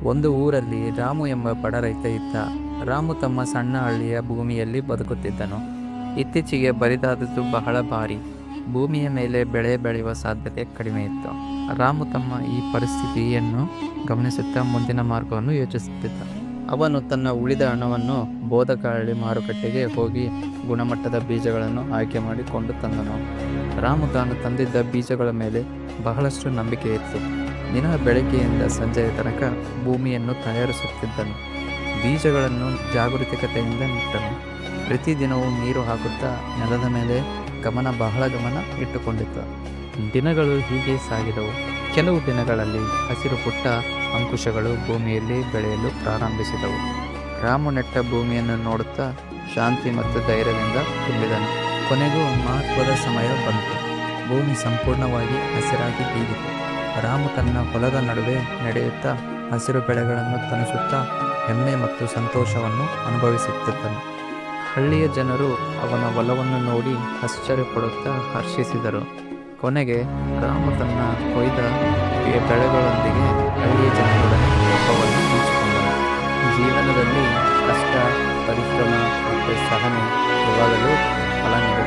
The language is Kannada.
ಒಂದು ಊರಲ್ಲಿ ರಾಮು ಎಂಬ ಬಡ ರೈತ ಇದ್ದ. ರಾಮು ತಮ್ಮ ಸಣ್ಣ ಹಳ್ಳಿಯ ಭೂಮಿಯಲ್ಲಿ ಬದುಕುತ್ತಿದ್ದನು. ಇತ್ತೀಚೆಗೆ ಬರಿದಾದದ್ದು ಬಹಳ ಭಾರಿ. ಭೂಮಿಯ ಮೇಲೆ ಬೆಳೆ ಬೆಳೆಯುವ ಸಾಧ್ಯತೆ ಕಡಿಮೆ ಇತ್ತು. ರಾಮು ತಮ್ಮ ಈ ಪರಿಸ್ಥಿತಿಯನ್ನು ಗಮನಿಸುತ್ತಾ ಮುಂದಿನ ಮಾರ್ಗವನ್ನು ಯೋಚಿಸುತ್ತಿದ್ದ. ಅವನು ತನ್ನ ಉಳಿದ ಹಣವನ್ನು ಬೋದಕಹಳ್ಳಿ ಮಾರುಕಟ್ಟೆಗೆ ಹೋಗಿ ಗುಣಮಟ್ಟದ ಬೀಜಗಳನ್ನು ಆಯ್ಕೆ ಮಾಡಿಕೊಂಡು ತಂದನು. ರಾಮು ತಾನು ತಂದಿದ್ದ ಬೀಜಗಳ ಮೇಲೆ ಬಹಳಷ್ಟು ನಂಬಿಕೆ ಇತ್ತು. ದಿನ ಬೆಳಗ್ಗೆಯಿಂದ ಸಂಜೆಯ ತನಕ ಭೂಮಿಯನ್ನು ತಯಾರಿಸುತ್ತಿದ್ದನು. ಬೀಜಗಳನ್ನು ಜಾಗರೂಕತೆಯಿಂದ ನೆಟ್ಟನು. ಪ್ರತಿದಿನವೂ ನೀರು ಹಾಕುತ್ತಾ ನೆಲದ ಮೇಲೆ ಬಹಳ ಗಮನ ಇಟ್ಟುಕೊಂಡಿತ್ತು. ದಿನಗಳು ಹೀಗೆ ಸಾಗಿದವು. ಕೆಲವು ದಿನಗಳಲ್ಲಿ ಹಸಿರು ಪುಟ್ಟ ಅಂಕುಶಗಳು ಭೂಮಿಯಲ್ಲಿ ಬೆಳೆಯಲು ಪ್ರಾರಂಭಿಸಿದವು. ರಾಮು ನೆಟ್ಟ ಭೂಮಿಯನ್ನು ನೋಡುತ್ತಾ ಶಾಂತಿ ಮತ್ತು ಧೈರ್ಯದಿಂದ ತುಂಬಿದನು. ಕೊನೆಗೂ ಮಹತ್ವದ ಸಮಯ ಬಂತು. ಭೂಮಿ ಸಂಪೂರ್ಣವಾಗಿ ಹಸಿರಾಗಿ ಬೀಗಿತು. ರಾಮು ತನ್ನ ಹೊಲದ ನಡುವೆ ನಡೆಯುತ್ತಾ ಹಸಿರು ಬೆಳೆಗಳನ್ನು ತಣಿಸುತ್ತಾ ಹೆಮ್ಮೆ ಮತ್ತು ಸಂತೋಷವನ್ನು ಅನುಭವಿಸುತ್ತಿದ್ದನು. ಹಳ್ಳಿಯ ಜನರು ಅವನ ಹೊಲವನ್ನು ನೋಡಿ ಆಶ್ಚರ್ಯಪಡುತ್ತಾ ಹರ್ಷಿಸಿದರು. ಕೊನೆಗೆ ರಾಮು ತನ್ನ ಕೊಯ್ದ ಬೆಳೆಗಳೊಂದಿಗೆ ಹಳ್ಳಿಯ ಜನರೊಡನೆ ಹಬ್ಬವನ್ನು ಹಂಚಿಕೊಂಡನು. ಜೀವನದಲ್ಲಿ ಕಷ್ಟ, ಪರಿಶ್ರಮ ಮತ್ತು ಸಹನೆ ಯಾವಾಗಲೂ ಫಲ ನೀಡುತ್ತದೆ.